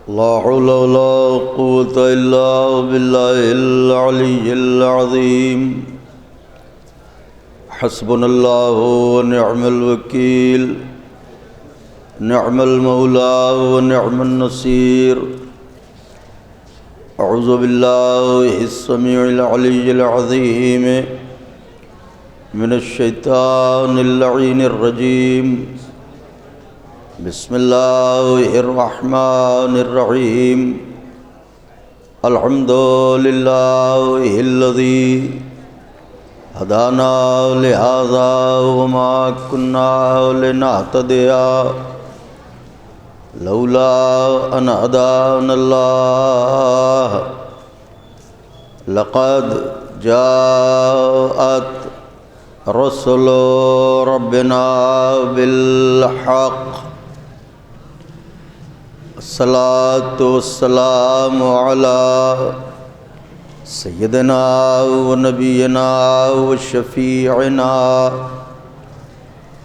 لا حول ولا قوة إلا بالله العلي العظيم حسبنا الله ونعم الوكيل نعم المولى ونعم النصير أعوذ بالله السميع العلي العظيم من الشيطان اللعين الرجيم بسم الله الرحمن الرحيم الحمد لله الذي هدانا لهذا وما كنا لنهتدي لولا أن هدانا الله لقد جاءت رسل ربنا بالحق الصلاة والسلام على سيدنا ونبينا وشفيعنا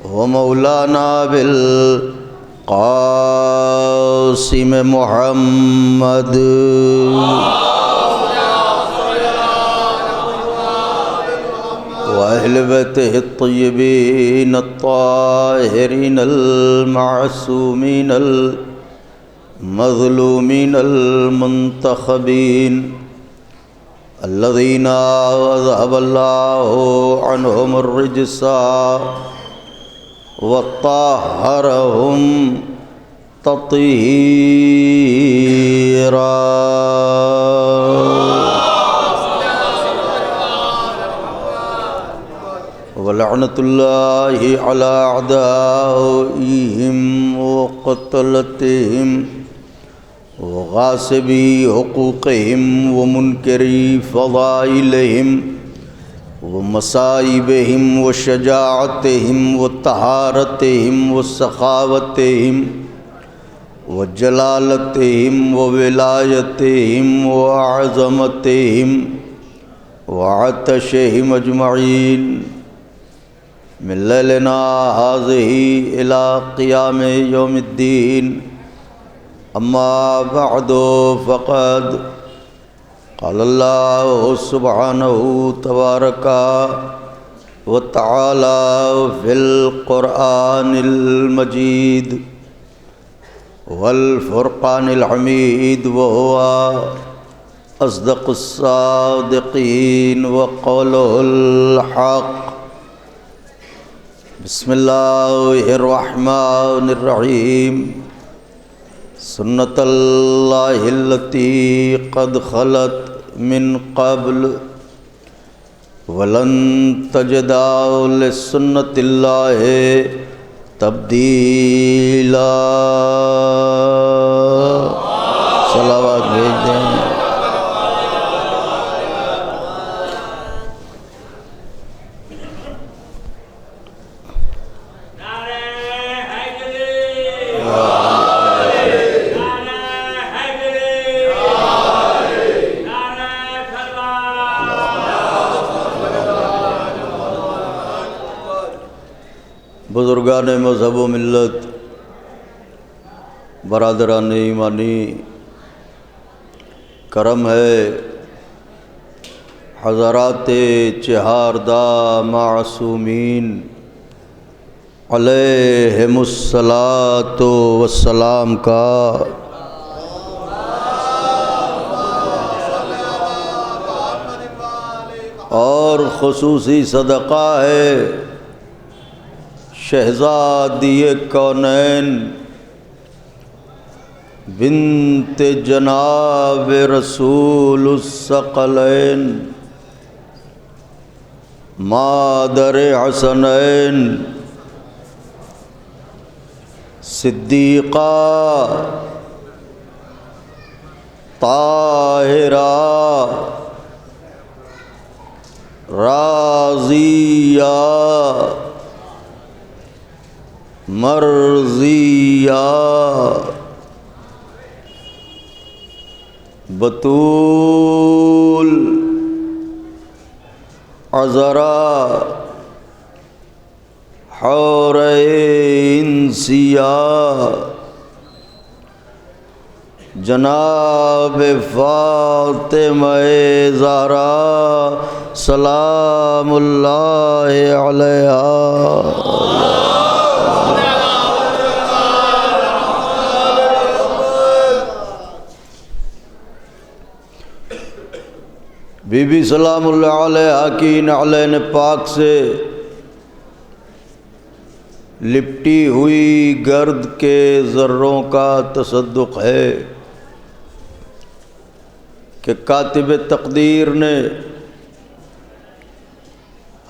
ومولانا بالقاسم محمد وأهل بيته الطيبين الطاهرين المعصومين المظلومين المنتخبين الذين أذهب الله عنهم الرجس وطهرهم تطهيرا ولعنة الله على أعدائهم وقتلتهم وغاصبي حقوقهم ومنكري فضائلهم ومصائبهم وشجاعتهم وطهارتهم وسخاوتهم وجلالتهم وولايتهم وعظمتهم وعطشهم أجمعين من ليلنا هذه إلى قيام يوم الدين أما بعد فقد قال الله سبحانه تبارك وتعالى في القرآن المجيد والفرقان الحميد وهو أصدق الصادقين وقوله الحق بسم الله الرحمن الرحيم سنة الله التي قد خلت من قبل ولن تجد لسنة الله تبديلا صلوات بھیج دیں بزرگان مذہب و ملت، برادران ایمانی، کرم ہے حضرات چہاردہ معصومین علیہم الصلاۃ والسلام کا اور خصوصی صدقہ ہے شہزادی کونین بنت جناب رسول الثقلین مادر حسنین صدیقہ طاہرہ راضیہ مرضیہ بطول عذرا حورین سیاہ جناب فاطمہ زہرا سلام اللہ علیہا۔ بی بی سلام اللہ علیہا کی نعلین پاک سے لپٹی ہوئی گرد کے ذروں کا تصدق ہے کہ کاتب تقدیر نے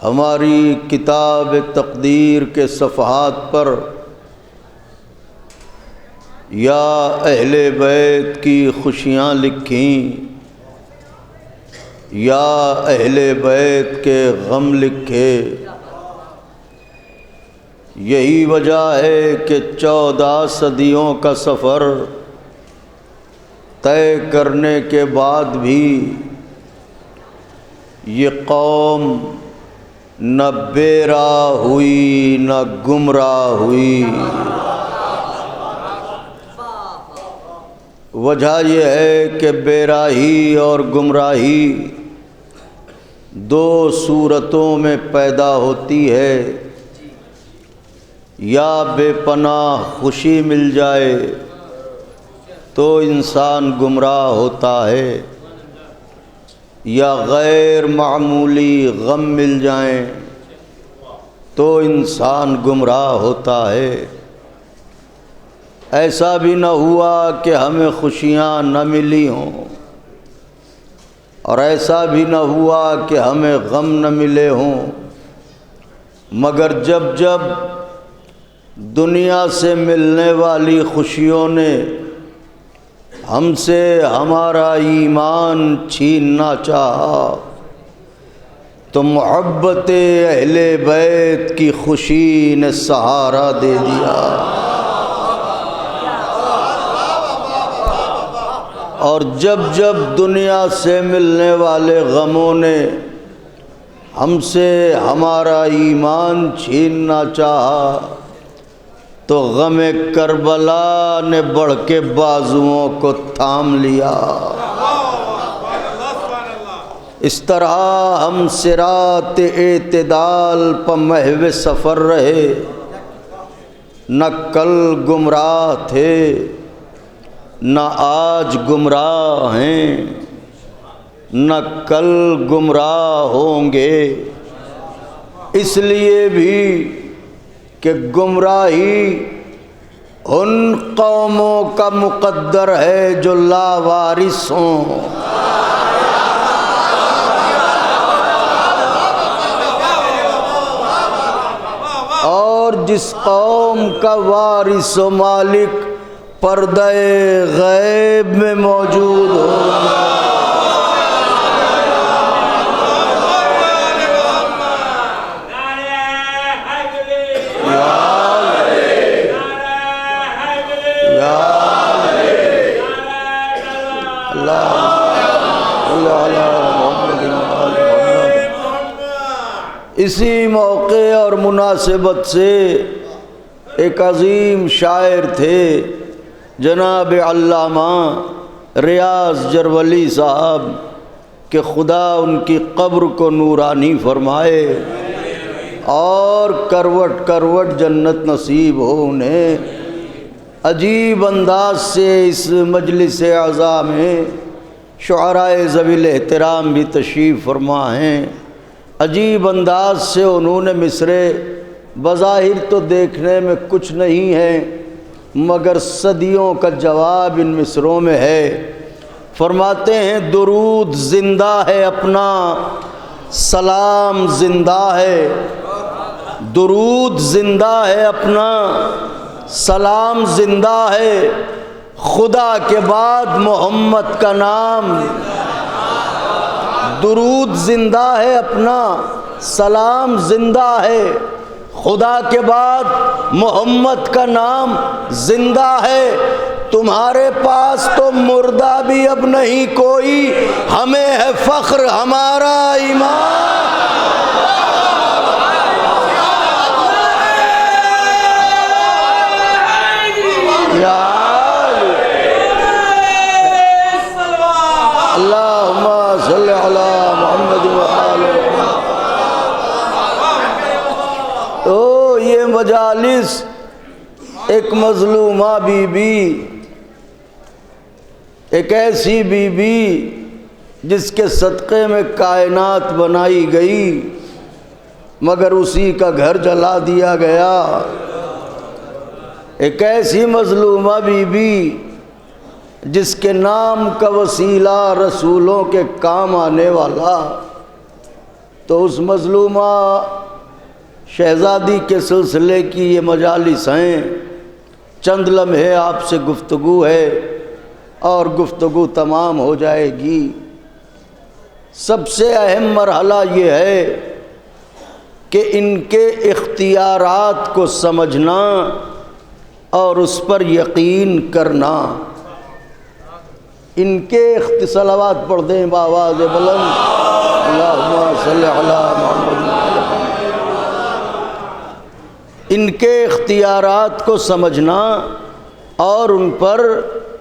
ہماری کتاب تقدیر کے صفحات پر یا اہل بیت کی خوشیاں لکھیں یا اہل بیت کے غم لکھے۔ یہی وجہ ہے کہ 14 صدیوں کا سفر طے کرنے کے بعد بھی یہ قوم نہ بے راہ ہوئی نہ گمراہ ہوئی۔ وجہ یہ ہے کہ بے راہی اور گمراہی دو صورتوں میں پیدا ہوتی ہے، یا بے پناہ خوشی مل جائے تو انسان گمراہ ہوتا ہے، یا غیر معمولی غم مل جائیں تو انسان گمراہ ہوتا ہے۔ ایسا بھی نہ ہوا کہ ہمیں خوشیاں نہ ملی ہوں، اور ایسا بھی نہ ہوا کہ ہمیں غم نہ ملے ہوں، مگر جب جب دنیا سے ملنے والی خوشیوں نے ہم سے ہمارا ایمان چھیننا چاہا تو محبت اہل بیت کی خوشی نے سہارا دے دیا، اور جب جب دنیا سے ملنے والے غموں نے ہم سے ہمارا ایمان چھیننا چاہا تو غم کربلا نے بڑھ کے بازوؤں کو تھام لیا۔ اس طرح ہم صراط اعتدال پر محو سفر رہے، نہ کل گمراہ تھے نہ آج گمراہ ہیں، نہ کل گمراہ ہوں گے، اس لیے بھی کہ گمراہی ان قوموں کا مقدر ہے جو لاوارث ہوں، اور جس قوم کا وارث و مالک پردہ غیب میں موجود ہو۔ اسی موقع اور مناسبت سے ایک عظیم شاعر تھے جناب علامہ ریاض جرولی صاحب، کہ خدا ان کی قبر کو نورانی فرمائے اور کروٹ کروٹ جنت نصیب ہو انہیں۔ عجیب انداز سے اس مجلس اعزاء میں شعرائے ذوی الاحترام بھی تشریف فرما ہیں۔ عجیب انداز سے انہوں نے مصرے بظاہر تو دیکھنے میں کچھ نہیں ہے، مگر صدیوں کا جواب ان مصروں میں ہے۔ فرماتے ہیں درود زندہ ہے اپنا، سلام زندہ ہے، درود زندہ ہے اپنا، سلام زندہ ہے، خدا کے بعد محمد کا نام۔ درود زندہ ہے اپنا، سلام زندہ ہے، خدا کے بعد محمد کا نام زندہ ہے۔ تمہارے پاس تو مردہ بھی اب نہیں کوئی، ہمیں ہے فخر ہمارا ایمان۔ مجالس ایک مظلومہ بی بی، ایک ایسی بی بی جس کے صدقے میں کائنات بنائی گئی مگر اسی کا گھر جلا دیا گیا۔ ایک ایسی مظلومہ بی بی جس کے نام کا وسیلہ رسولوں کے کام آنے والا، تو اس مظلومہ شہزادی کے سلسلے کی یہ مجالس ہیں۔ چند لمحے آپ سے گفتگو ہے اور گفتگو تمام ہو جائے گی۔ سب سے اہم مرحلہ یہ ہے کہ ان کے اختیارات کو سمجھنا اور اس پر یقین کرنا۔ ان کے صلوات پڑھ دیں بآواز بلند، اللہم صلی علی محمد۔ ان کے اختیارات کو سمجھنا اور ان پر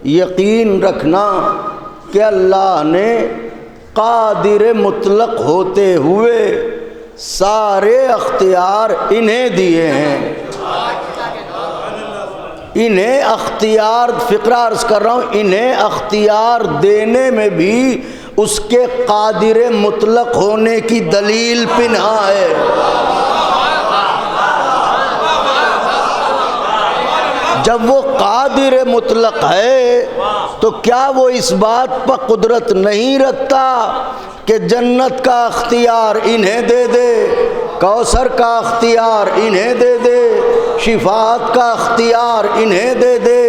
یقین رکھنا کہ اللہ نے قادر مطلق ہوتے ہوئے سارے اختیار انہیں دیے ہیں۔ انہیں اختیار، فقرہ عرض کر رہا ہوں، انہیں اختیار دینے میں بھی اس کے قادر مطلق ہونے کی دلیل پنہا ہے۔ جب وہ قادر مطلق ہے تو کیا وہ اس بات پر قدرت نہیں رکھتا کہ جنت کا اختیار انہیں دے دے، کوثر کا اختیار انہیں دے دے، شفاعت کا اختیار انہیں دے دے،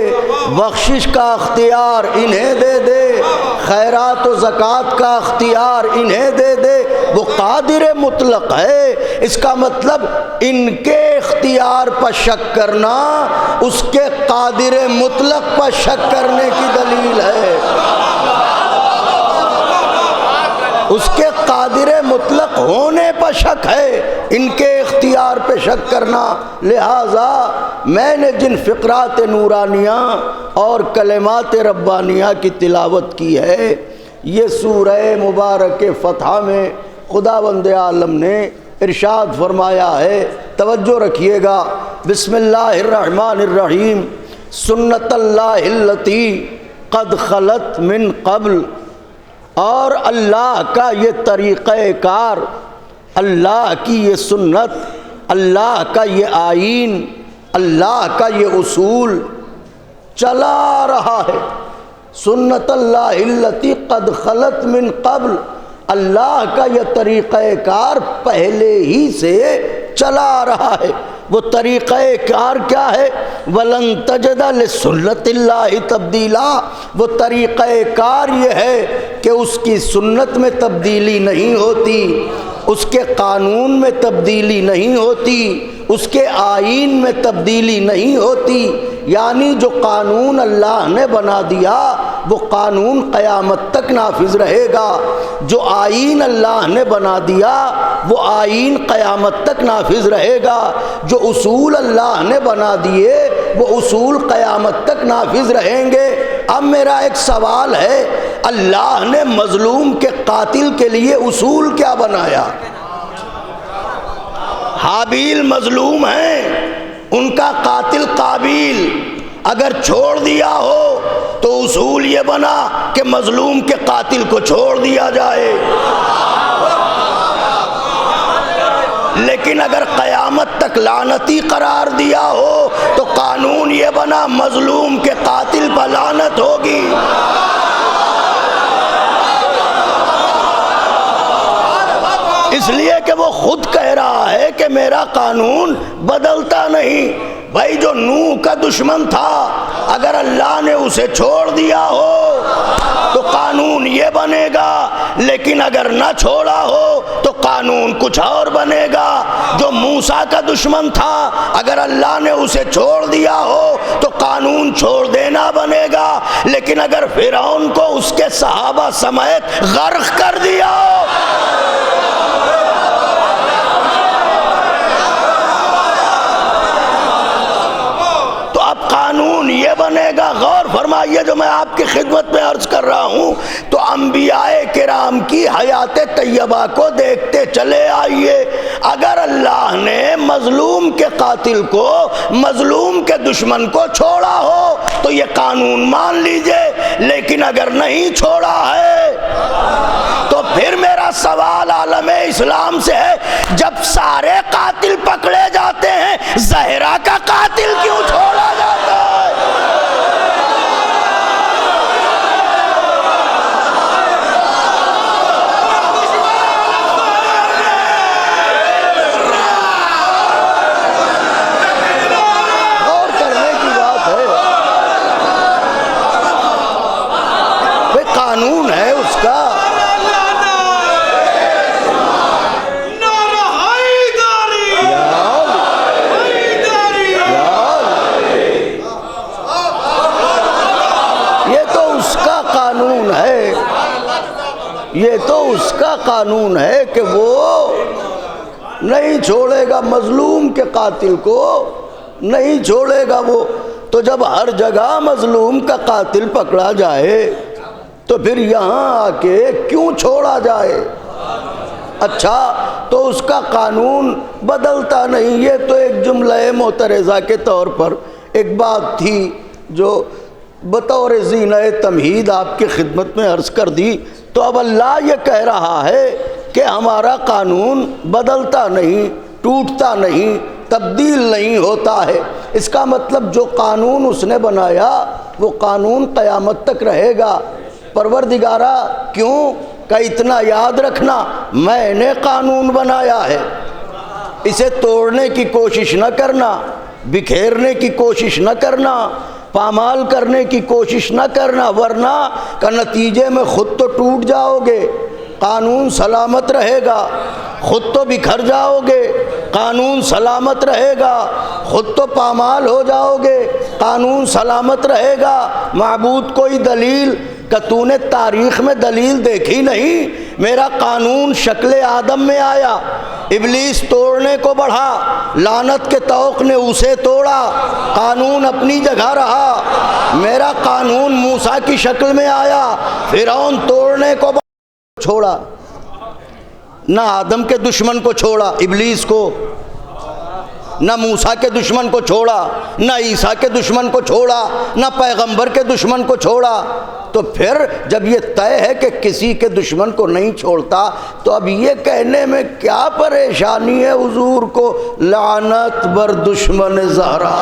بخشش کا اختیار انہیں دے دے، خیرات و زکوٰۃ کا اختیار انہیں دے دے؟ وہ قادر مطلق ہے۔ اس کا مطلب ان کے اختیار پر شک کرنا اس کے قادر مطلق پر شک کرنے کی دلیل ہے۔ اس کے قادر مطلق ہونے پر شک ہے، ان کے اختیار پہ شک کرنا۔ لہٰذا میں نے جن فقرات نورانیہ اور کلمات ربانیہ کی تلاوت کی ہے، یہ سورہ مبارک فتح میں خداوند عالم نے ارشاد فرمایا ہے، توجہ رکھیے گا۔ بسم اللہ الرحمن الرحیم، سنت اللہ التی قد خلت من قبل، اور اللہ کا یہ طریقہ کار، اللہ کی یہ سنت، اللہ کا یہ آئین، اللہ کا یہ اصول چلا رہا ہے۔ سنت اللہ التی قد خلت من قبل، اللہ کا یہ طریقہ کار پہلے ہی سے چلا رہا ہے۔ وہ طریقہ کار کیا ہے؟ وَلَن تَجِدَ لِسُنَّتِ اللَّهِ تَبْدِيلًا، وہ طریقہ کار یہ ہے کہ اس کی سنت میں تبدیلی نہیں ہوتی، اس کے قانون میں تبدیلی نہیں ہوتی، اس کے آئین میں تبدیلی نہیں ہوتی۔ یعنی جو قانون اللہ نے بنا دیا وہ قانون قیامت تک نافذ رہے گا، جو آئین اللہ نے بنا دیا وہ آئین قیامت تک نافذ رہے گا، جو اصول اللہ نے بنا دیے وہ اصول قیامت تک نافذ رہیں گے۔ اب میرا ایک سوال ہے، اللہ نے مظلوم کے قاتل کے لیے اصول کیا بنایا؟ حابیل مظلوم ہیں، ان کا قاتل قابیل، اگر چھوڑ دیا ہو تو اصول یہ بنا کہ مظلوم کے قاتل کو چھوڑ دیا جائے، لیکن اگر قیامت تک لعنتی قرار دیا ہو تو قانون یہ بنا مظلوم کے قاتل پر لعنت ہوگی۔ اس لیے کہ وہ خود کہہ رہا ہے کہ میرا قانون بدلتا نہیں۔ بھائی جو نوح کا دشمن تھا اگر اللہ نے اسے چھوڑ دیا ہو تو قانون یہ بنے گا، لیکن اگر نہ چھوڑا ہو تو قانون کچھ اور بنے گا۔ جو موسیٰ کا دشمن تھا اگر اللہ نے اسے چھوڑ دیا ہو تو قانون چھوڑ دینا بنے گا، لیکن اگر فرعون کو اس کے صحابہ سمیت غرق کر دیا ہو قانون یہ بنے گا. غور فرمائیے جو میں آپ کی خدمت میں عرض کر رہا ہوں. تو انبیاء کرام کی حیات طیبہ کو دیکھتے چلے آئیے. اگر اللہ نے مظلوم کے قاتل کو، مظلوم کے دشمن کو چھوڑا ہو تو یہ قانون مان لیجئے، لیکن اگر نہیں چھوڑا ہے تو پھر میرا سوال عالم اسلام سے ہے، جب سارے قاتل پکڑے جاتے ہیں زہرا کا قاتل کیوں چھوڑا جاتا ہے؟ غور کرنے کی بات ہے. بھئی قانون ہے اس کا. یہ تو اس کا قانون ہے کہ وہ نہیں چھوڑے گا مظلوم کے قاتل کو، نہیں چھوڑے گا وہ. تو جب ہر جگہ مظلوم کا قاتل پکڑا جائے تو پھر یہاں آ کے کیوں چھوڑا جائے؟ اچھا تو اس کا قانون بدلتا نہیں. یہ تو ایک جملہ معترضہ کے طور پر ایک بات تھی جو بطور زینہ تمہید آپ کی خدمت میں عرض کر دی. تو اب اللہ یہ کہہ رہا ہے کہ ہمارا قانون بدلتا نہیں، ٹوٹتا نہیں، تبدیل نہیں ہوتا ہے. اس کا مطلب جو قانون اس نے بنایا وہ قانون قیامت تک رہے گا. پروردگارا کیوں کہ اتنا یاد رکھنا میں نے قانون بنایا ہے، اسے توڑنے کی کوشش نہ کرنا، بکھیرنے کی کوشش نہ کرنا، پامال کرنے کی کوشش نہ کرنا، ورنہ کا نتیجے میں خود تو ٹوٹ جاؤ گے، قانون سلامت رہے گا. خود تو بکھر جاؤ گے، قانون سلامت رہے گا. خود تو پامال ہو جاؤ گے، قانون سلامت رہے گا. معبود کوئی دلیل کہ تو نے تاریخ میں دلیل دیکھی نہیں. میرا قانون شکل آدم میں آیا، ابلیس توڑنے کو بڑھا، لعنت کے طوق نے اسے توڑا، قانون اپنی جگہ رہا. میرا قانون موسیٰ کی شکل میں آیا، فرعون توڑنے کو چھوڑا. نہ آدم کے دشمن کو چھوڑا ابلیس کو، نہ موسیٰ کے دشمن کو چھوڑا، نہ عیسیٰ کے دشمن کو چھوڑا، نہ پیغمبر کے دشمن کو چھوڑا. تو پھر جب یہ طے ہے کہ کسی کے دشمن کو نہیں چھوڑتا تو اب یہ کہنے میں کیا پریشانی ہے حضور کو لعنت بر دشمن زہرا.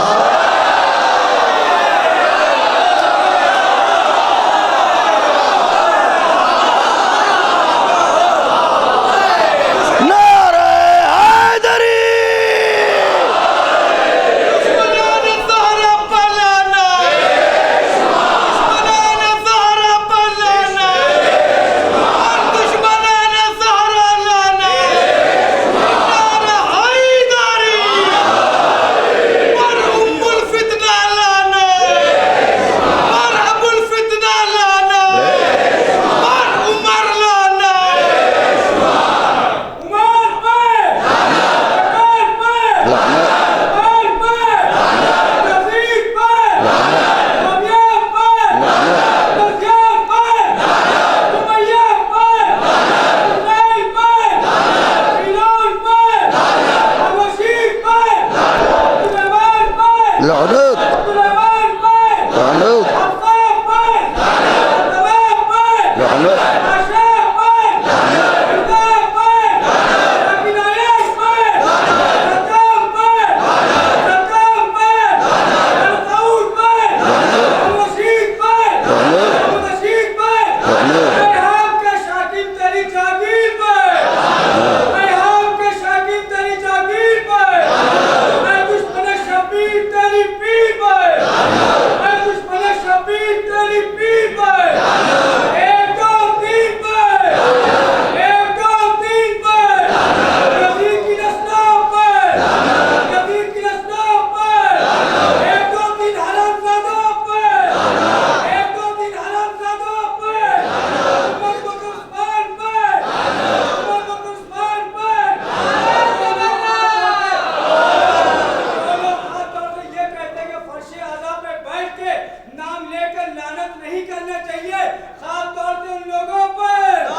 نہیں کرنا چاہیے، خاص طور سے ان لوگوں پر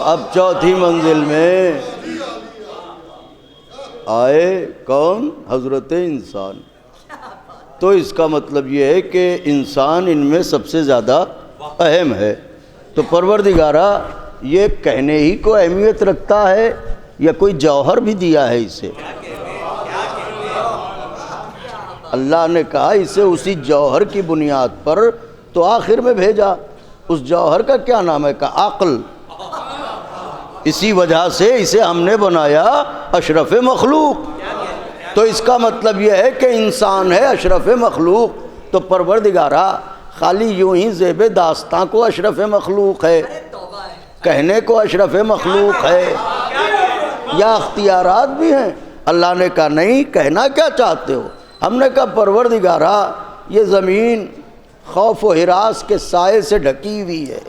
اب چوتھی منزل میں آئے کون؟ حضرت انسان. تو اس کا مطلب یہ ہے کہ انسان ان میں سب سے زیادہ اہم ہے. تو پروردگارہ یہ کہنے ہی کو اہمیت رکھتا ہے یا کوئی جوہر بھی دیا ہے اسے؟ اللہ نے کہا اسے اسی جوہر کی بنیاد پر تو آخر میں بھیجا. اس جوہر کا کیا نام ہے؟ کہ عقل. اسی وجہ سے اسے ہم نے بنایا اشرف مخلوق. تو اس کا مطلب یہ ہے کہ انسان ہے اشرف مخلوق. تو پروردگارہ خالی یوں ہی زیب داستاں کو اشرف مخلوق ہے، کہنے کو اشرف مخلوق ہے، یا اختیارات بھی ہیں؟ اللہ نے کہا نہیں، کہنا کیا چاہتے ہو؟ ہم نے کہا پروردگارہ یہ زمین خوف و ہراس کے سائے سے ڈھکی ہوئی ہے،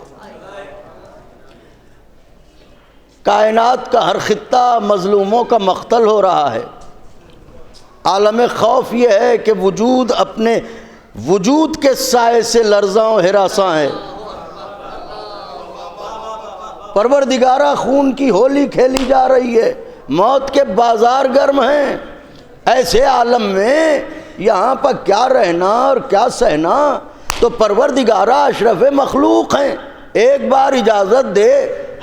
کائنات کا ہر خطہ مظلوموں کا مقتل ہو رہا ہے. عالم خوف یہ ہے کہ وجود اپنے وجود کے سائے سے لرزاں و ہراساں ہے. پروردگارہ خون کی ہولی کھیلی جا رہی ہے، موت کے بازار گرم ہیں. ایسے عالم میں یہاں پر کیا رہنا اور کیا سہنا؟ تو پروردگارہ اشرف مخلوق ہیں. ایک بار اجازت دے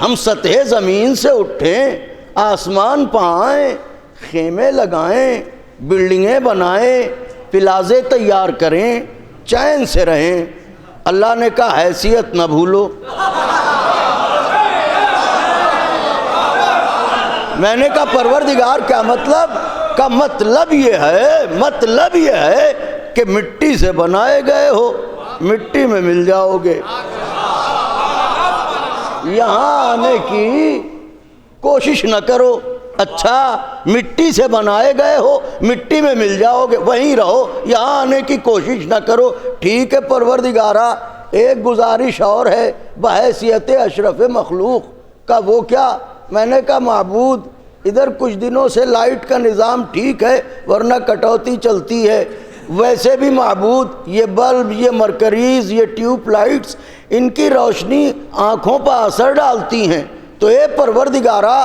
ہم سطح زمین سے اٹھیں، آسمان پائیں، خیمے لگائیں، بلڈنگیں بنائیں، پلازے تیار کریں، چین سے رہیں. اللہ نے کہا حیثیت نہ بھولو. میں نے کہا پروردگار کیا مطلب؟ کا مطلب یہ ہے کہ مٹی سے بنائے گئے ہو، مٹی میں مل جاؤ گے. یہاں آنے کی کوشش نہ کرو. اچھا مٹی سے بنائے گئے ہو، مٹی میں مل جاؤ گے، وہیں رہو، یہاں آنے کی کوشش نہ کرو. ٹھیک ہے پروردگارہ، ایک گزارش اور ہے بحیثیت اشرف مخلوق کا. وہ کیا؟ میں نے کہا معبود ادھر کچھ دنوں سے لائٹ کا نظام ٹھیک ہے ورنہ کٹوتی چلتی ہے. ویسے بھی معبود یہ بلب، یہ مرکریز، یہ ٹیوب لائٹس، ان کی روشنی آنکھوں پر اثر ڈالتی ہیں. تو اے پروردگارہ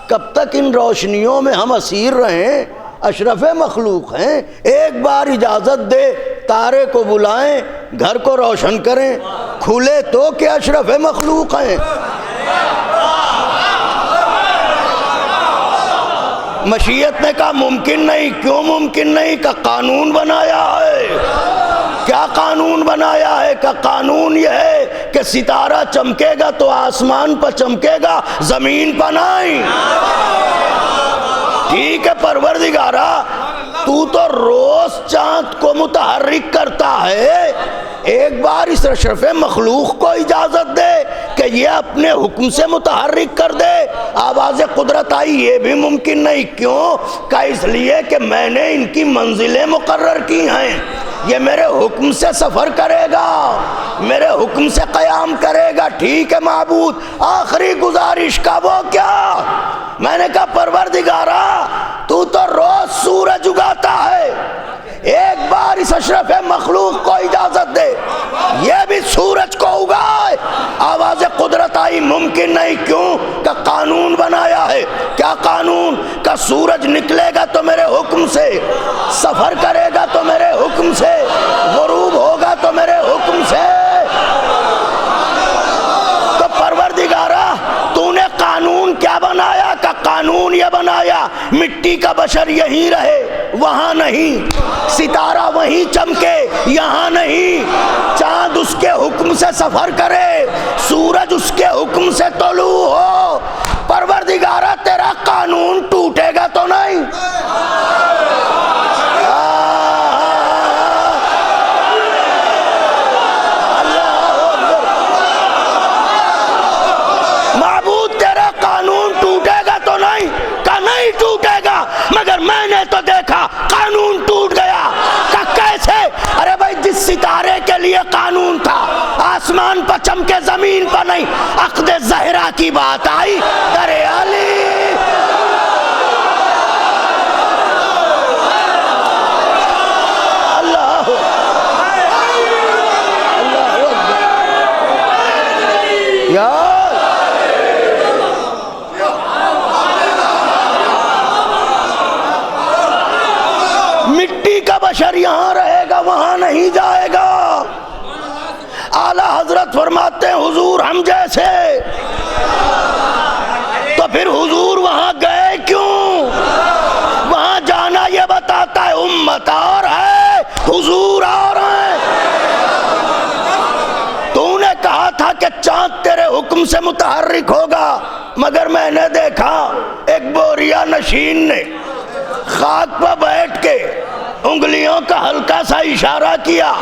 کب تک ان روشنیوں میں ہم اسیر رہیں؟ اشرف مخلوق ہیں. ایک بار اجازت دے تارے کو بلائیں، گھر کو روشن کریں، کھلے تو کہ اشرف مخلوق ہیں. مشیت نے کہا ممکن نہیں. کیوں ممکن نہیں؟ کہ قانون بنایا ہے. کیا قانون بنایا ہے؟ کہ قانون یہ ہے کہ ستارہ چمکے گا تو آسمان پر چمکے گا، زمین پر نہیں. ٹھیک ہے پروردگارہ، تو روز چاند کو متحرک کرتا ہے، ایک بار اس اشرف مخلوق کو اجازت دے کہ یہ اپنے حکم سے متحرک کر دے. آواز قدرت آئی یہ بھی ممکن نہیں. کیوں؟ کہ اس لیے کہ میں نے ان کی منزلیں مقرر کی ہیں. یہ میرے حکم سے سفر کرے گا، میرے حکم سے قیام کرے گا. ٹھیک ہے معبود، آخری گزارش کا وہ کیا؟ میں نے کہا پروردگارہ تو روز سورج اگاتا ہے، ایک بار اس اشرف مخلوق کو اجازت دے یہ بھی سورج کو اگائے. آواز قدرت آئی ممکن نہیں. کیوں؟ کہ قانون بنایا ہے. کیا قانون؟ کہ سورج نکلے گا تو میرے حکم سے، سفر کرے گا تو میرے حکم سے، غروب ہوگا تو میرے حکم سے. تو پروردگارہ تو نے قانون کیا بنایا؟ کہ قانون یہ بنایا مٹی کا بشر یہیں رہے، وہاں نہیں. ستارہ وہیں چمکے، یہاں نہیں. چاند اس کے حکم سے سفر کرے، سورج اس کے حکم سے طلوع ہو. پروردگارہ تیرا قانون ٹوٹے گا تو نہیں. معبود تیرا قانون ٹوٹے گا تو نہیں؟ کہ نہیں ٹوٹے گا، مگر میں نے تو دیکھا قانون ٹوٹ گیا. کہ کیسے؟ ارے بھائی جس ستارے کے کے لیے قانون تھا، آسمان پر چمکے زمین پر نہیں، عقد زہرا کی بات آئی در علی۔ اللہ یا مٹی کا بشر یہاں رہے گا، وہاں نہیں جائے گا۔ اعلیٰ حضرت فرماتے ہیں حضور ہم جیسے، تو پھر حضور وہاں گئے کیوں؟ وہاں جانا یہ بتاتا ہے امت اور ہے، حضور اور ہیں۔ تو نے کہا تھا کہ چاند تیرے حکم سے متحرک ہوگا، مگر میں نے دیکھا ایک بوریا نشین نے خاک پر بیٹھ کے انگلیوں کا ہلکا سا اشارہ کیا۔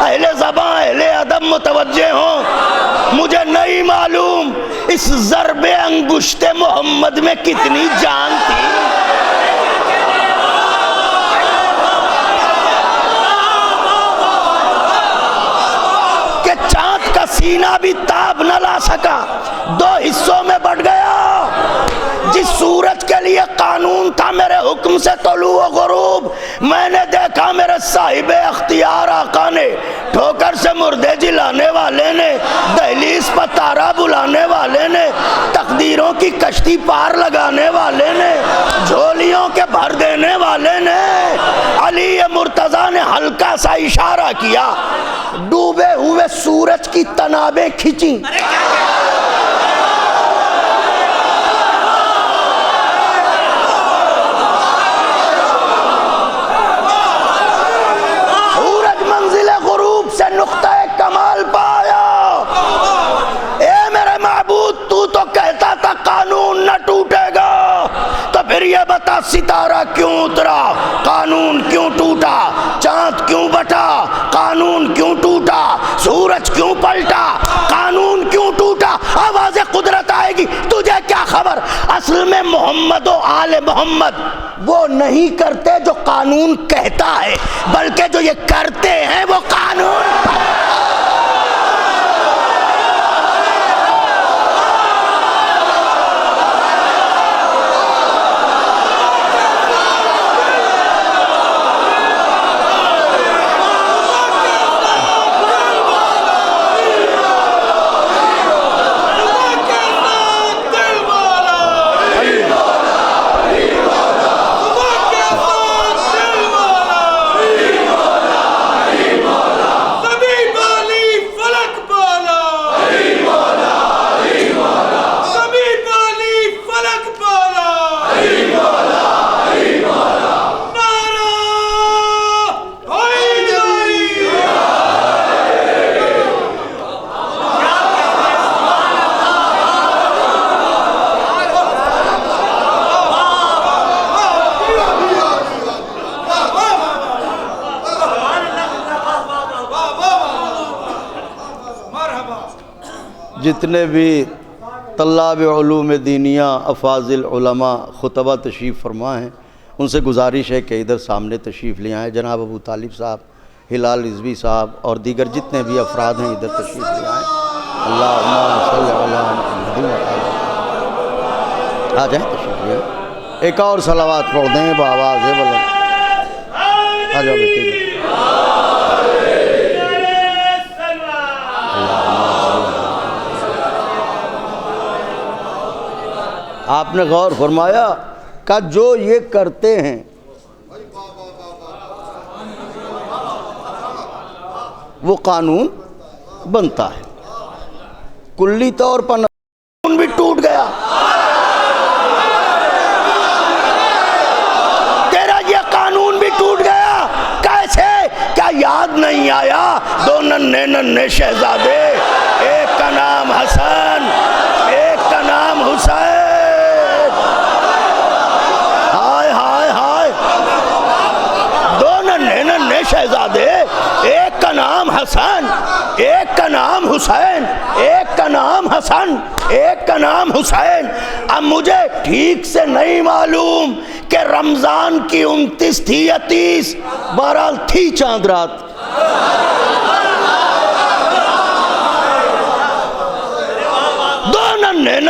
اہل زبان اہل ادب متوجہ ہوں، مجھے نہیں معلوم اس ضرب انگشت محمد میں کتنی جان تھی۔ کہ چاند کا سینہ بھی تاب نہ لا سکا، دو حصوں میں بٹ گیا۔ جس سورج کے لیے قانون تھا میرے حکم سے طلوع و غروب، میں نے دیکھا میرے صاحب اختیار آقا نے، ٹھوکر سے مردے جلانے والے نے، دہلیز پر تارا بلانے والے نے، تقدیروں کی کشتی پار لگانے والے نے، جھولیوں کے بھر دینے والے نے، علی مرتضیٰ نے ہلکا سا اشارہ کیا، ڈوبے ہوئے سورج کی تنابیں کھینچیں۔ سے نقطہ کمال پایا۔ اے میرے معبود تو کہتا تھا قانون نہ ٹوٹے گا، تو پھر یہ بتا ستارہ کیوں اترا، قانون کیوں ٹوٹا، چاند کیوں بٹا، قانون کیوں ٹوٹا، سورج کیوں پلٹا، قانون کیوں ٹوٹا۔ آواز قدرت آئے گی، تجھے کیا خبر؟ اصل میں محمد و آل محمد وہ نہیں کرتے جو قانون کہتا ہے، بلکہ جو یہ کرتے ہیں وہ قانون۔ جتنے بھی طلاب علوم دینیہ افاضل علماء خطبہ تشریف فرما ہیں، ان سے گزارش ہے کہ ادھر سامنے تشریف لے آئیں۔ جناب ابو طالب صاحب، ہلال رضوی صاحب اور دیگر جتنے بھی افراد ہیں ادھر تشریف لے آئیں۔ اللہم صلی علی محمد آ جائیں، تشریف لے آئیں۔ ایک اور صلوات پڑھ دیں بآواز بلند، آ جاؤ بیٹے۔ آپ نے غور فرمایا کہ جو یہ کرتے ہیں وہ قانون بنتا ہے، کلی طور پر قانون بھی ٹوٹ گیا۔ تیرا یہ قانون بھی ٹوٹ گیا، کیسے؟ کیا یاد نہیں آیا دو ننھے ننھے شہزادے، ایک کا نام حسن ایک کا نام حسین، شہزادے، ایک کا نام حسن ایک کا نام حسین، ایک کا نام حسن ایک کا نام حسین۔ اب مجھے ٹھیک سے نہیں معلوم کہ رمضان کی 29 تھی یا 30، بہرحال تھی چاند رات۔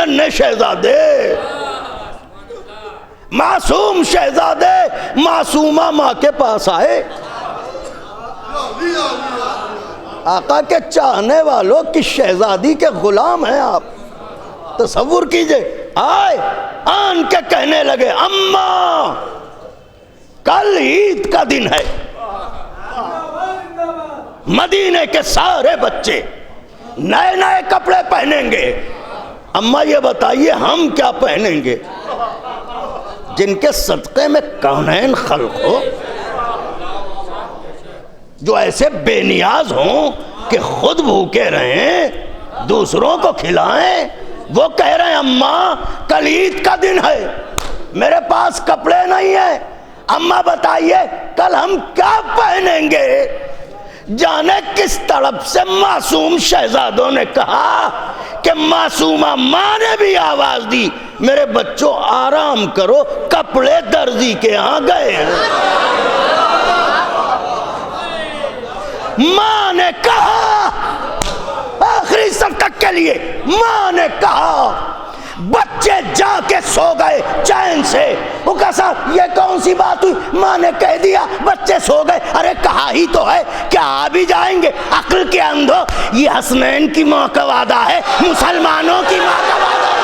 ننھے شہزادے، معصوم شہزادے معصومہ ماں کے پاس آئے. آقا کے چاہنے والوں کی شہزادی کے غلام ہیں آپ. تصور کیجئے، آئے آن کے کہنے لگے اماں کل عید کا دن ہے، مدینے کے سارے بچے نئے نئے کپڑے پہنیں گے. اماں یہ بتائیے ہم کیا پہنیں گے؟ جن کے صدقے میں کونین خلق ہو، جو ایسے بے نیاز ہوں کہ خود بھوکے رہیں دوسروں کو کھلائیں، وہ کہہ رہے ہیں اماں کل عید کا دن ہے، میرے پاس کپڑے نہیں ہیں، اماں بتائیے کل ہم کیا پہنیں گے؟ جانے کس طرف سے معصوم شہزادوں نے کہا کہ معصومہ ماں نے بھی آواز دی میرے بچوں آرام کرو، کپڑے درزی کے ہاں گئے ہیں. ماں نے کہا آخری صفقت کے لیے، ماں نے کہا بچے جا کے سو گئے چین سے. وہ کہا صاحب یہ کون سی بات ہوئی؟ ماں نے کہہ دیا بچے سو گئے. ارے کہا ہی تو ہے، کیا آ بھی جائیں گے؟ عقل کے اندھو، یہ حسنین کی ماں کا وعدہ ہے، مسلمانوں کی ماں کا وعدہ ہے.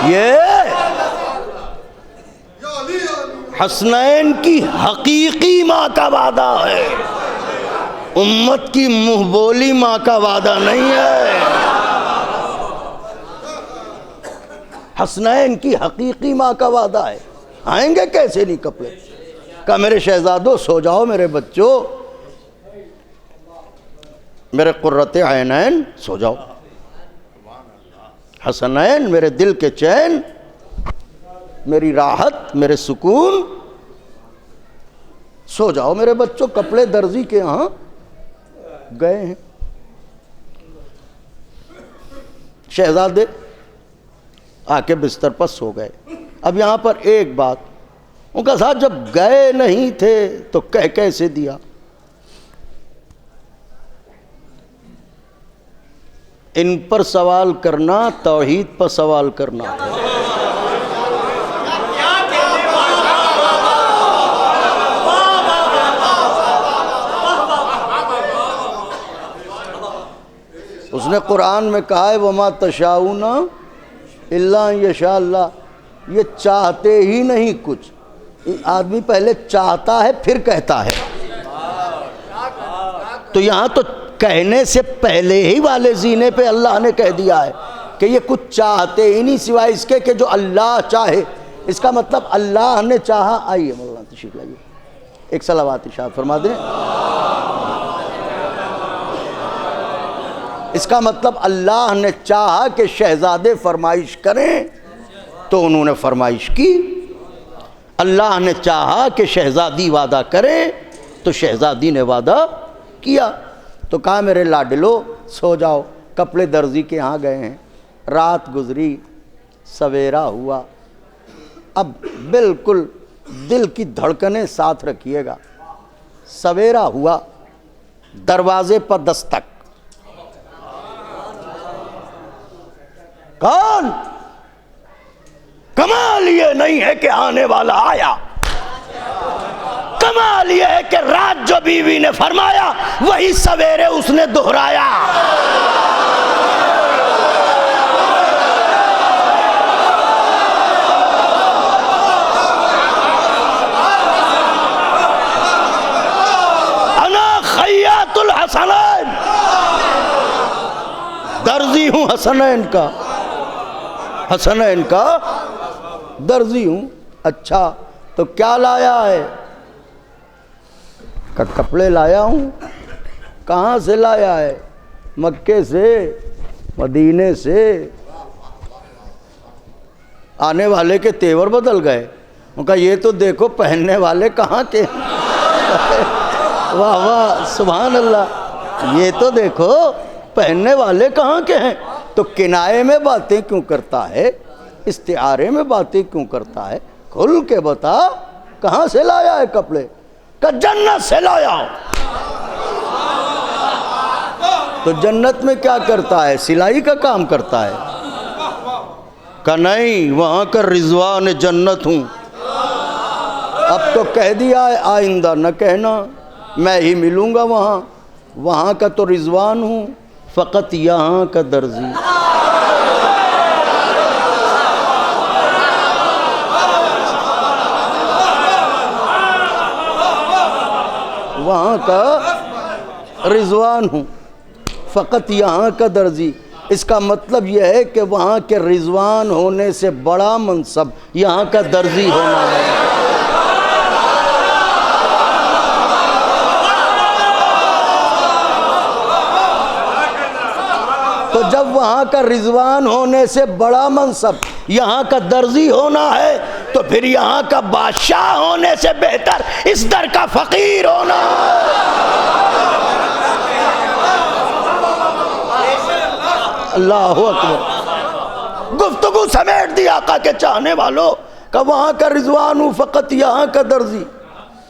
یہ حسنین کی حقیقی ماں کا وعدہ ہے، امت کی منہ بولی ماں کا وعدہ نہیں ہے. حسنین کی حقیقی ماں کا وعدہ ہے. آئیں گے کیسے نہیں کپڑے؟ کہا میرے شہزادوں سو جاؤ، میرے بچوں، میرے قرۃ عینین سو جاؤ، حسنین میرے دل کے چین، میری راحت، میرے سکون، سو جاؤ میرے بچوں، کپڑے درزی کے ہاں گئے ہیں. شہزادے آ کے بستر پر سو گئے. اب یہاں پر ایک بات، ان کا ساتھ جب گئے نہیں تھے تو کہہ کیسے دیا؟ ان پر سوال کرنا توحید پر سوال کرنا ہے. اس نے قرآن میں کہا ہے وَمَا تَشَاءُونَ إِلَّا أَن يَشَاءَ اللَّهُ. یہ چاہتے ہی نہیں کچھ. آدمی پہلے چاہتا ہے پھر کہتا ہے. تو یہاں تو کہنے سے پہلے ہی والے زینے پہ اللہ نے کہہ دیا ہے کہ یہ کچھ چاہتے ہی نہیں سوائے اس کے کہ جو اللہ چاہے. اس کا مطلب اللہ نے چاہا. آئیے مولانا تشریف لائیے، ایک صلوات ارشاد فرما دیں. اس کا مطلب اللہ نے چاہا کہ شہزادے فرمائش کریں تو انہوں نے فرمائش کی. اللہ نے چاہا کہ شہزادی وعدہ کرے تو شہزادی نے وعدہ کیا. تو کہا میرے لاڈلو سو جاؤ، کپڑے درزی کے ہاں گئے ہیں. رات گزری، سویرا ہوا. اب بالکل دل کی دھڑکنیں ساتھ رکھیے گا. سویرا ہوا، دروازے پر دستک. کون؟ کمال یہ نہیں ہے کہ آنے والا آیا، کمال یہ ہے کہ رات جو بیوی نے فرمایا وہی سویرے اس نے دہرایا. انا خیاط الحسنین، درزی ہوں حسنین کا، حسنین کا درزی ہوں. اچھا تو کیا لایا ہے؟ کہ کپڑے لایا ہوں. کہاں سے لایا ہے؟ مکے سے، مدینے سے. آنے والے کے تیور بدل گئے. ان کا یہ تو دیکھو پہننے والے کہاں کے. واہ واہ سبحان اللہ. یہ تو دیکھو پہننے والے کہاں کے ہیں؟ تو کنائے میں باتیں کیوں کرتا ہے؟ استعارے میں باتیں کیوں کرتا ہے؟ کھل کے بتا کہاں سے لایا ہے کپڑے؟ کہ جنت سے لایا ہوں۔ تو جنت میں کیا کرتا ہے؟ سلائی کا کام کرتا ہے؟ کہ نہیں، وہاں کا رضوان جنت ہوں۔ اب تو کہہ دیا ہے، آئندہ نہ کہنا، میں ہی ملوں گا وہاں، وہاں کا تو رضوان ہوں، فقط یہاں کا درزی۔ وہاں کا رضوان ہوں، فقط یہاں کا درزی۔ اس کا مطلب یہ ہے کہ وہاں کے رضوان ہونے سے بڑا منصب یہاں کا درزی ہونا ہے۔ تو جب وہاں کا رضوان ہونے سے بڑا منصب یہاں کا درزی ہونا ہے، تو پھر یہاں کا بادشاہ ہونے سے بہتر اس در کا فقیر ہونا ہے۔ اللہ اکبر۔ گفتگو سمیٹ دی آقا کے چاہنے والوں کہ وہاں کا رضوان ہوں، فقط یہاں کا درزی۔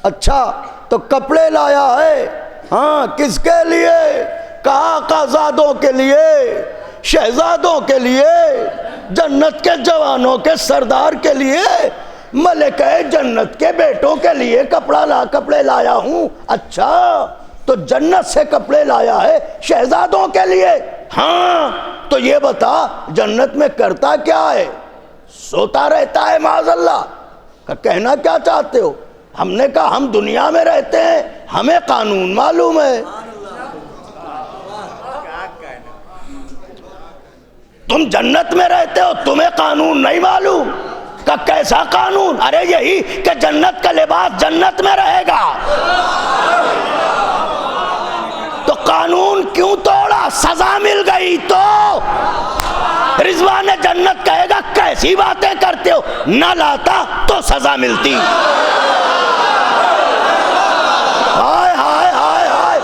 اچھا، تو کپڑے لایا ہے، ہاں، کس کے لیے؟ کہا آقا زادوں کے لیے، شہزادوں کے لیے، جنت کے جوانوں کے سردار کے لیے، ملکہ جنت کے بیٹوں کے لیے کپڑے لایا ہوں۔ اچھا، تو جنت سے کپڑے لایا ہے شہزادوں کے لیے؟ ہاں، تو یہ بتا جنت میں کرتا کیا ہے؟ سوتا رہتا ہے معاذ اللہ۔ کہنا کیا چاہتے ہو؟ ہم نے کہا ہم دنیا میں رہتے ہیں، ہمیں قانون معلوم ہے، تم جنت میں رہتے ہو، تمہیں قانون نہیں معلوم۔ کہ کیسا قانون؟ ارے یہی کہ جنت کا لباس جنت میں رہے گا۔ تو قانون کیوں توڑا؟ سزا مل گئی تو رضوان جنت کہے گا کیسی باتیں کرتے ہو، نہ لاتا تو سزا ملتی۔ ہائے ہائے ہائے ہائے،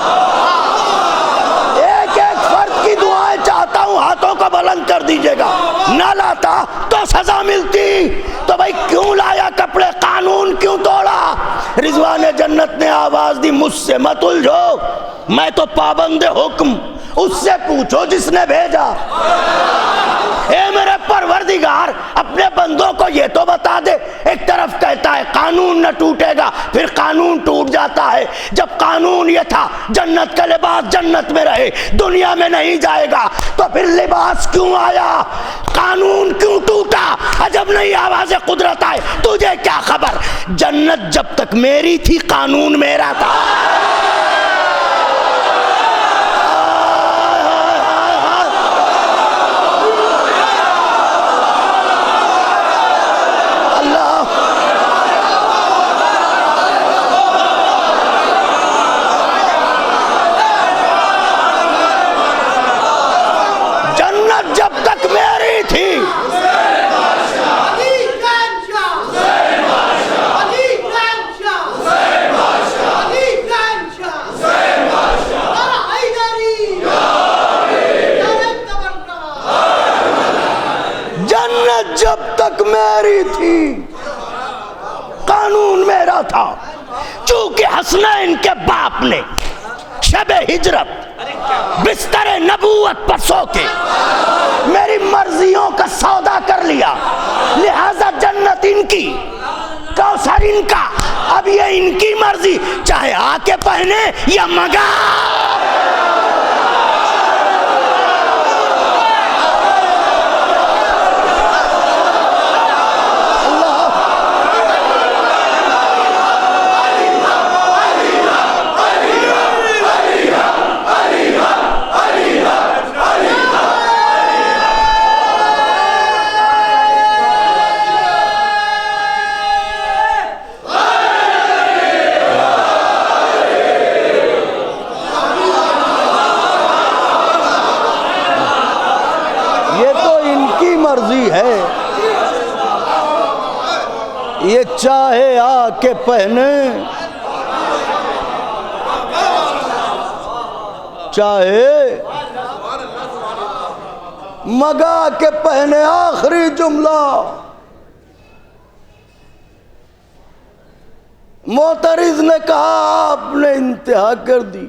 ایک ایک فرد کی دعائیں چاہتا ہوں، ہاتھوں کو بلند کر دیجئے گا۔ نہ لاتا تو سزا ملتی، تو بھائی کیوں لایا کپڑے؟ قانون کیوں توڑا؟ رضوان جنت نے آواز دی، مجھ سے مت الجھو، میں تو پابند حکم، اس سے پوچھو جس نے بھیجا۔ اے میرے پروردگار، اپنے بندوں کو یہ تو بتا دے۔ ایک طرف کہتا ہے قانون نہ ٹوٹے گا، پھر قانون ٹوٹ جاتا ہے۔ جب قانون یہ تھا جنت کا لباس جنت میں رہے، دنیا میں نہیں جائے گا، تو پھر لباس کیوں آیا؟ قانون کیوں ٹوٹا؟ عجب نہیں آواز قدرت آئے، تجھے کیا خبر؟ جنت جب تک میری تھی قانون میرا تھا۔ جب تک میری تھی، جنت جب تک میری تھی قانون میرا تھا۔ چونکہ حسنین کے باپ نے شب ہجرت بستر نبوت پر سو کے میری مرضیوں کا سودا کر لیا، لہذا جنت ان کی، کوثر ان کا، اب یہ ان کی مرضی، چاہے آ کے پہنے یا منگا۔ مرضی ہے، یہ چاہے آ کے پہنے چاہے مگا کے پہنے آخری جملہ. معترض نے کہا آپ نے انتہا کر دی.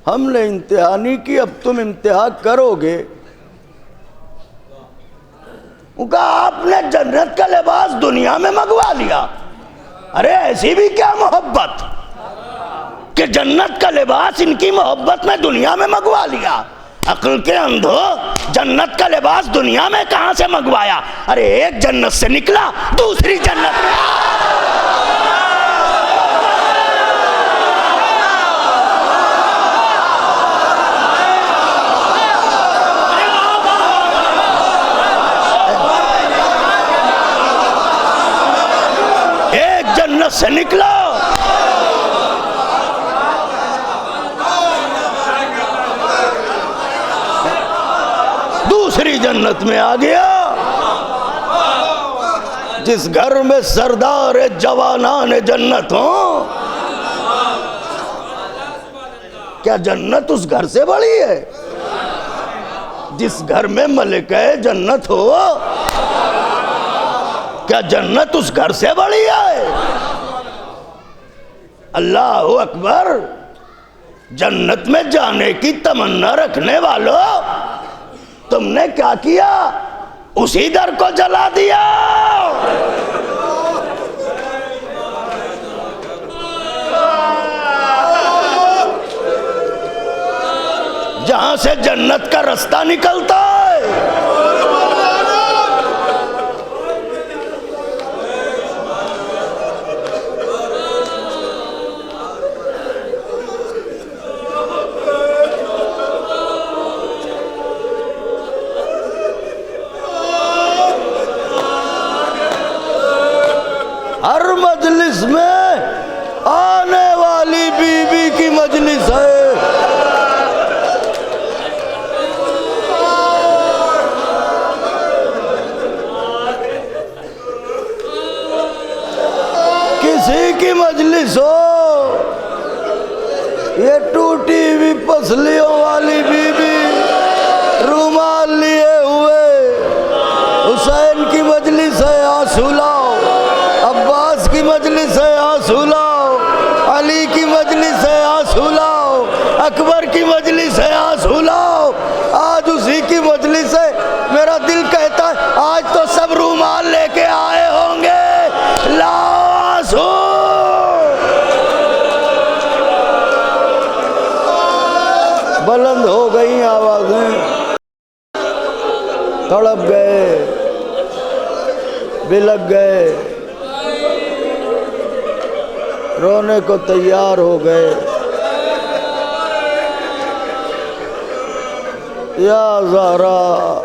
ہم نے انتہا نہیں کی، اب تم انتہا کرو گے. کہا آپ نے جنت کا لباس دنیا میں منگوا لیا. ارے ایسی بھی کیا محبت کہ جنت کا لباس ان کی محبت میں دنیا میں منگوا لیا. عقل کے اندھو، جنت کا لباس دنیا میں کہاں سے منگوایا؟ ارے ایک جنت سے نکلا دوسری جنت میں. جنت سے نکلا دوسری جنت میں آ گیا. جس گھر میں سردار جوانان جنت ہوں، کیا جنت اس گھر سے بڑی ہے؟ جس گھر میں ملکہ جنت ہو، کیا جنت اس گھر سے بڑی ہے؟ اللہ اکبر. جنت میں جانے کی تمنا رکھنے والوں، تم نے کیا کیا؟ اسی در کو جلا دیا. جہاں سے جنت کا رستہ نکلتا ہے. ہر مجلس میں آنے والی بی بی کی مجلس ہے. کسی کی مجلس ہو، یہ ٹوٹی ہوئی پسلیوں والی بی بی رومال لیے ہوئے. حسین کی مجلس ہے، آنسو لاؤ. عباس کی مجلس ہے، آنسو لاؤ. علی کی مجلس ہے، آنسو لاؤ. اکبر کی مجلس ہے، آنسو لاؤ. آج اسی کی مجلس ہے. میرا دل کہتا ہے آج تو سب رومال لے کے آئے ہوں گے. لاؤ آنسو. بلند ہو گئی آوازیں، تڑپ گئے، بلک گئے، رونے کو تیار ہو گئے. یا زہرا،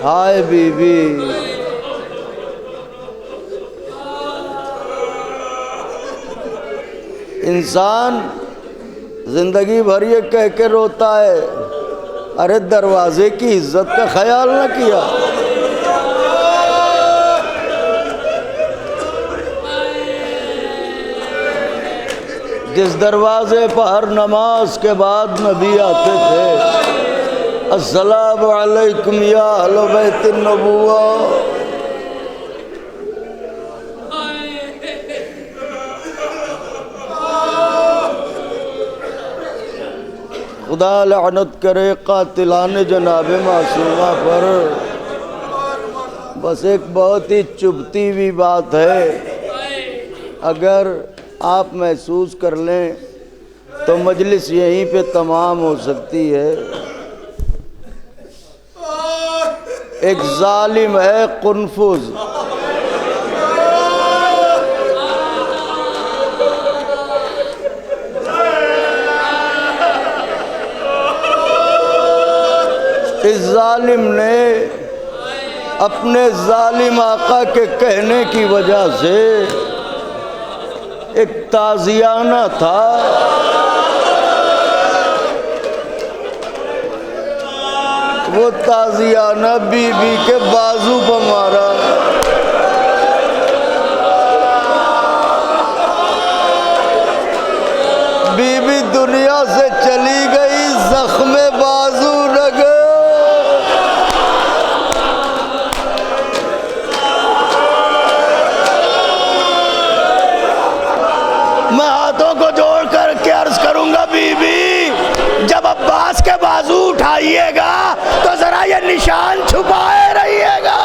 ہائے بی بی. انسان زندگی بھر یہ کہہ کے روتا ہے، ارے دروازے کی عزت کا خیال نہ کیا. جس دروازے پر نماز کے بعد نبی آتے تھے، السلام علیکم یا اہل بیت النبوہ. خدا لعنت کرے قاتلان جناب معصومہ پر. بس ایک بہت ہی چبھتی ہوئی بات ہے، اگر آپ محسوس کر لیں تو مجلس یہیں پہ تمام ہو سکتی ہے. ایک ظالم ہے قنفذ، اس ظالم نے اپنے ظالم آقا کے کہنے کی وجہ سے ایک تازیانہ تھا، وہ تازیانہ بی بی کے بازو پر مارا. بی بی دنیا سے ہاتھوں کو جوڑ کر کے عرض کروں گا بی بی جب عباس کے بازو اٹھائیے گا تو ذرا یہ نشان چھپائے رہیے گا۔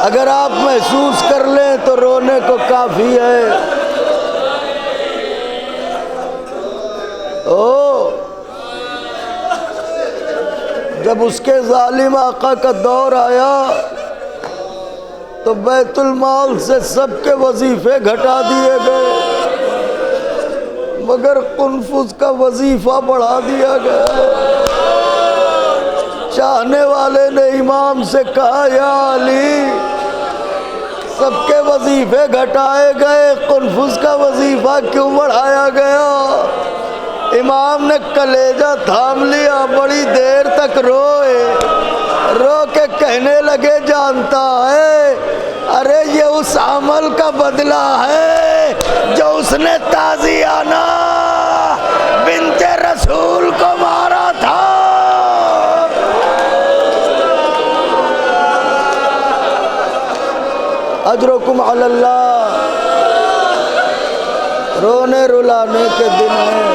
اگر آپ محسوس کر لیں تو رونے کو کافی ہے۔ جب اس کے ظالم آقا کا دور آیا تو بیت المال سے سب کے وظیفے گھٹا دیے گئے مگر قنفذ کا وظیفہ بڑھا دیا گیا۔ چاہنے والے نے امام سے کہا یا علی سب کے وظیفے گھٹائے گئے قنفذ کا وظیفہ کیوں بڑھایا گیا؟ امام نے کلیجہ تھام لیا، بڑی دیر تک روئے، رو کے کہنے لگے جانتا ہے ارے یہ اس عمل کا بدلہ ہے جو اس نے تازیانہ بنت رسول کو مارا تھا۔ اجرکم علی اللہ۔ رونے رلانے کے دن ہیں،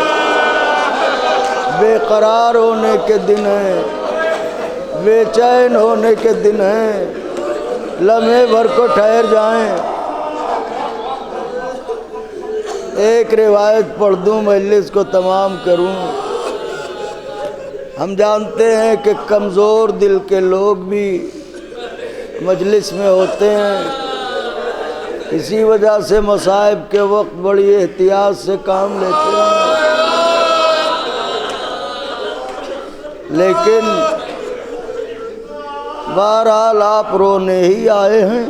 بے قرار ہونے کے دن ہیں، بے چین ہونے کے دن ہیں، لمحے بھر کو ٹھہر جائیں۔ ایک روایت پڑھ دوں مجلس کو تمام کروں۔ ہم جانتے ہیں کہ کمزور دل کے لوگ بھی مجلس میں ہوتے ہیں، اسی وجہ سے مصائب کے وقت بڑی احتیاط سے کام لیتے ہیں، لیکن بہرحال آپ رونے ہی آئے ہیں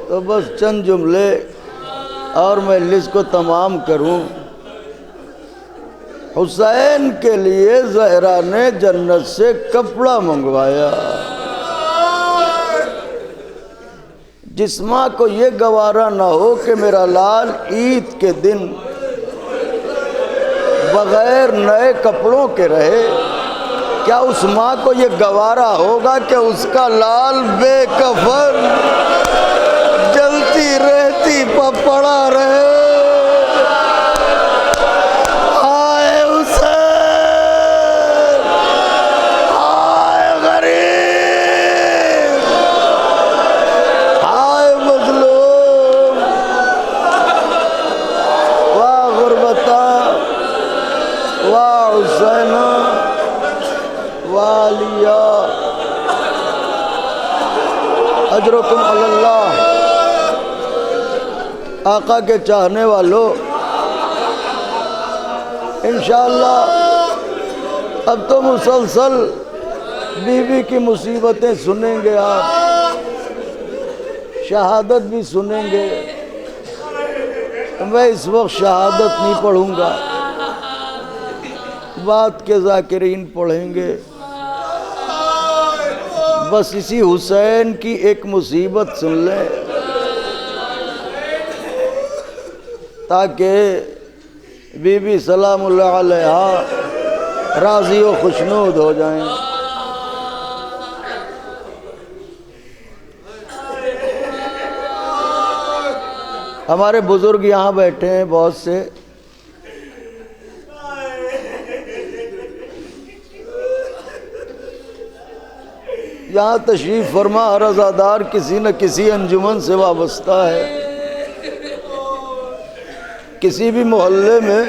تو بس چند جملے اور مجلس کو تمام کروں۔ حسین کے لیے زہرا نے جنت سے کپڑا منگوایا۔ جس ماں کو یہ گوارا نہ ہو کہ میرا لال عید کے دن بغیر نئے کپڑوں کے رہے، کیا اس ماں کو یہ گوارا ہوگا کہ اس کا لال بے کفن جلتی رہتی پر پڑا رہے؟ ہائے حسین، ہائے غریب، ہائے مظلوم، واہ غربتا، واہ حسینہ، والیا۔ اجرکم علی اللہ۔ آقا کے چاہنے والوں، انشاءاللہ اب تو مسلسل بی بی کی مصیبتیں سنیں گے، آپ شہادت بھی سنیں گے۔ میں اس وقت شہادت نہیں پڑھوں گا، بات کے ذاکرین پڑھیں گے۔ بس اسی حسین کی ایک مصیبت سن لیں تاکہ بی بی سلام اللہ علیہا راضی و خوشنود ہو جائیں۔ ہمارے بزرگ یہاں بیٹھے ہیں بہت سے، یہاں تشریف فرما ہر عزادار کسی نہ کسی انجمن سے وابستہ ہے۔ کسی بھی محلے میں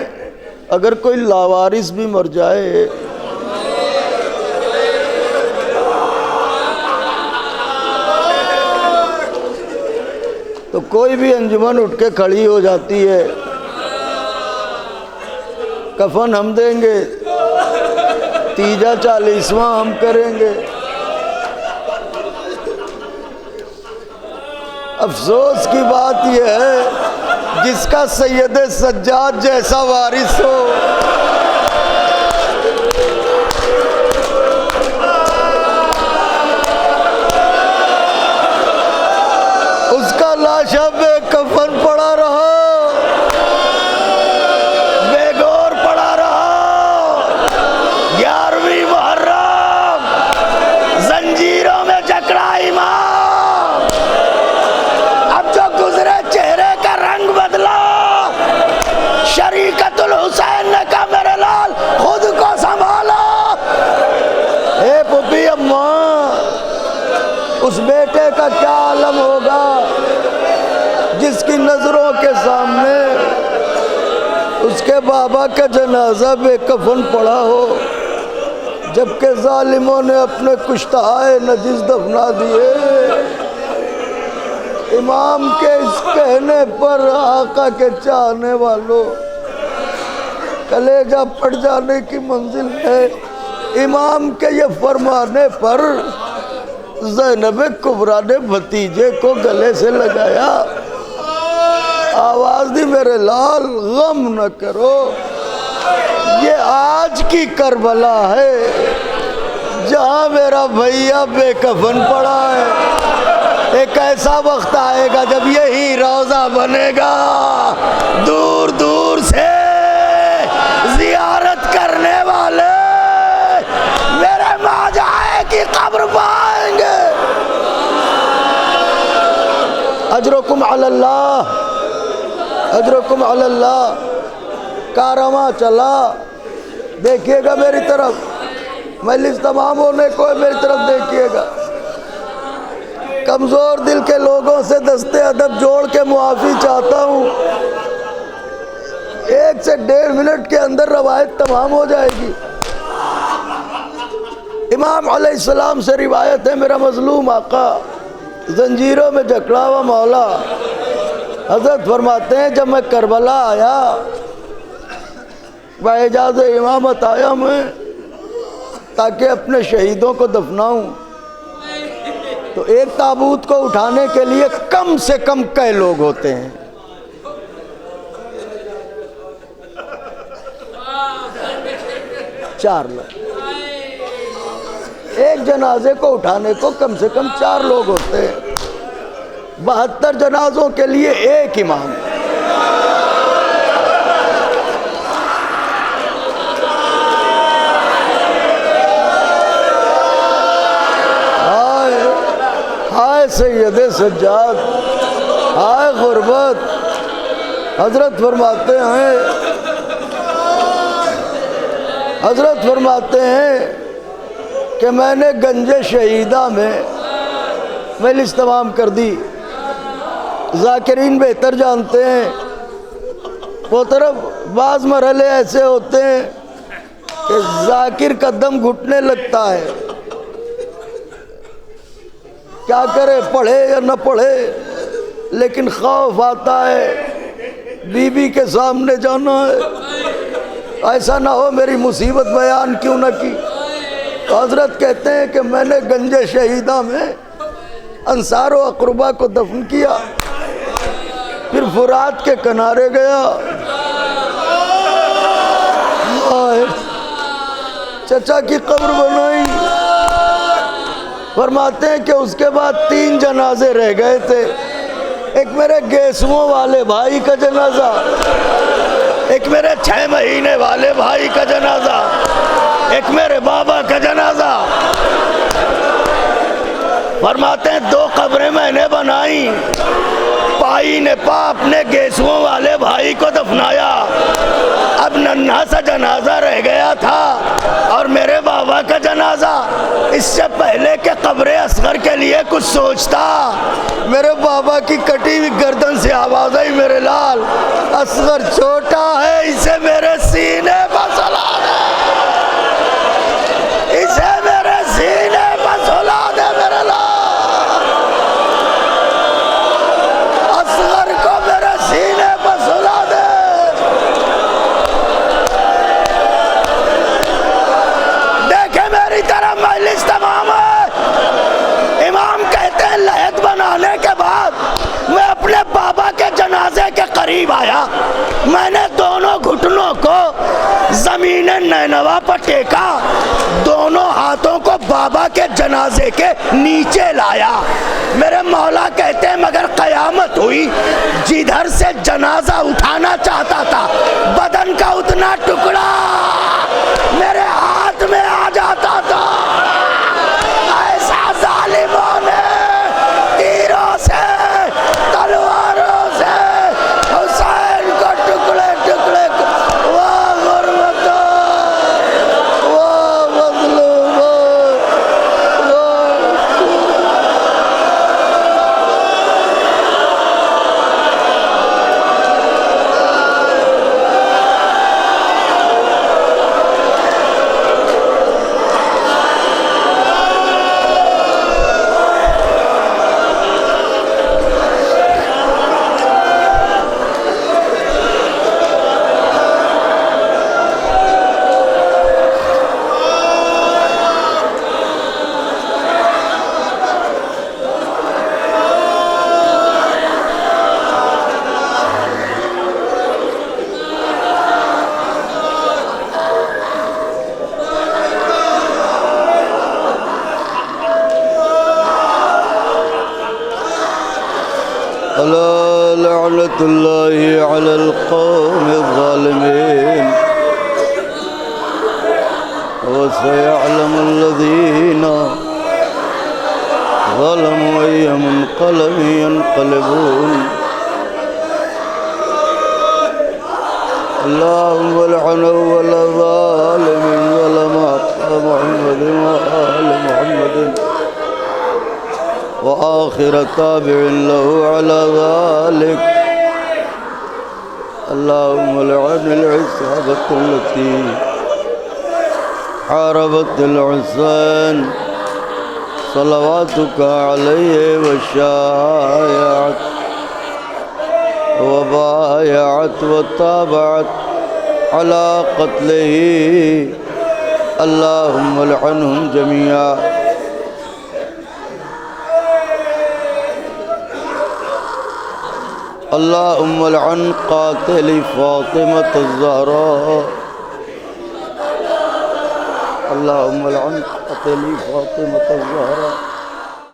اگر کوئی لاوارث بھی مر جائے تو کوئی بھی انجمن اٹھ کے کھڑی ہو جاتی ہے، کفن ہم دیں گے، تیجا 40واں ہم کریں گے۔ افسوس کی بات یہ ہے جس کا سید سجاد جیسا وارث ہو اس کا لاشا بے کفن پڑا رہا، بے گور پڑا رہا۔ 11ویں محرم بابا کا جنازہ بے کفن پڑا ہو، جبکہ ظالموں نے اپنے کشتہائے نجس دفنا دیے۔ امام کے اس کہنے پر آقا کے چاہنے والوں کلیجہ پھٹ جانے کی منزل ہے۔ امام کے یہ فرمانے پر زینب کبریٰ نے بھتیجے کو گلے سے لگایا، آواز دی میرے لال غم نہ کرو، یہ آج کی کربلا ہے جہاں میرا بھیا بے کفن پڑا ہے۔ ایک ایسا وقت آئے گا جب یہی روضہ بنے گا، دور دور سے زیارت کرنے والے میرے ماجائے کی قبر پائیں گے۔ اجرکم علی اللہ، اجرکم علی اللہ۔ کارواں چلا، دیکھیے گا میری طرف، مجلس تمام ہونے کو میری طرف دیکھیے گا۔ کمزور دل کے لوگوں سے دستے ادب جوڑ کے معافی چاہتا ہوں، 1 سے 1.5 منٹ کے اندر روایت تمام ہو جائے گی۔ امام علیہ السلام سے روایت ہے، میرا مظلوم آقا زنجیروں میں جکڑا ہوا مولا حضرت فرماتے ہیں جب میں کربلا آیا، باعجاز امامت آیا میں تاکہ اپنے شہیدوں کو دفناؤں، تو ایک تابوت کو اٹھانے کے لیے کم سے کم کئی لوگ ہوتے ہیں؟ 4 لوگ۔ ایک جنازے کو اٹھانے کو کم سے کم 4 لوگ ہوتے ہیں، 72 جنازوں کے لیے ایک امام۔ ہائے سید سجاد، ہائے غربت۔ حضرت فرماتے ہیں کہ میں نے گنج شہیدہ میں مجلس تمام کر دی، ذاکرین بہتر جانتے ہیں، وہ طرف بعض مرحلے ایسے ہوتے ہیں کہ ذاکر کا دم گھٹنے لگتا ہے، کیا کرے، پڑھے یا نہ پڑھے، لیکن خوف آتا ہے بی بی کے سامنے جانا ہے، ایسا نہ ہو میری مصیبت بیان کیوں نہ کی۔ تو حضرت کہتے ہیں کہ میں نے گنج شہیدہ میں انصار و اقربا کو دفن کیا، پھر فرات کے کنارے گیا، چچا کی قبر بنائی۔ فرماتے ہیں کہ اس کے بعد 3 جنازے رہ گئے تھے، ایک میرے گیسووں والے بھائی کا جنازہ، ایک میرے 6 مہینے والے بھائی کا جنازہ، ایک میرے بابا کا جنازہ۔ فرماتے ہیں 2 قبریں میں نے بنائی، پائی نے پا اپنے گیسووں والے بھائی کو دفنایا، اب ننھا سا جنازہ رہ گیا تھا اور میرے بابا کا جنازہ۔ اس سے پہلے کہ قبر اصغر کے لیے کچھ سوچتا، میرے بابا کی کٹی ہوئی گردن سے آواز آئی، میرے لال اصغر چھوٹا ہے، اسے میرے سینے پر سلا دے، اسے میرے سینے پر سلا دے میرے لال، اصغر کو میرے سینے پر سلا دے۔ دیکھیں میری طرف، مجلس تمام ہے۔ امام کہتے ہیں لحد بنانے کے بعد میں اپنے بابا کے جنازے کے قریب آیا، میں نے دونوں گھٹنوں کو زمین نینوا پر ٹیکا، دونوں ہاتھوں کو بابا کے جنازے کے نیچے لایا۔ میرے مولا کہتے ہیں مگر قیامت ہوئی، جدھر سے جنازہ اٹھانا چاہتا تھا بدن کا اتنا ٹکڑا میرے ہاتھ میں آ جاتا تھا، ایسا ظالموں نے تیروں سے تلواروں سے حسین کو ٹکڑے ٹکڑے، واہ غربت، واہ مظلوم، لعنة الله على القوم الظالمين وسيعلم الذين ظلموا أي منقلب ينقلبون اللهم لعن أول ظالم ظلم حق محمد وآل محمد وآخر تابع له على ذلك اللهم لعن العصابة التي حاربت الحسين صلواتك عليه وشايعت وبايعت وتابعت على قتله اللهم لعنهم جميعا اللهم لعن قاتل فاطمة الزهراء اللهم لعن قاتل فاطمة الزهراء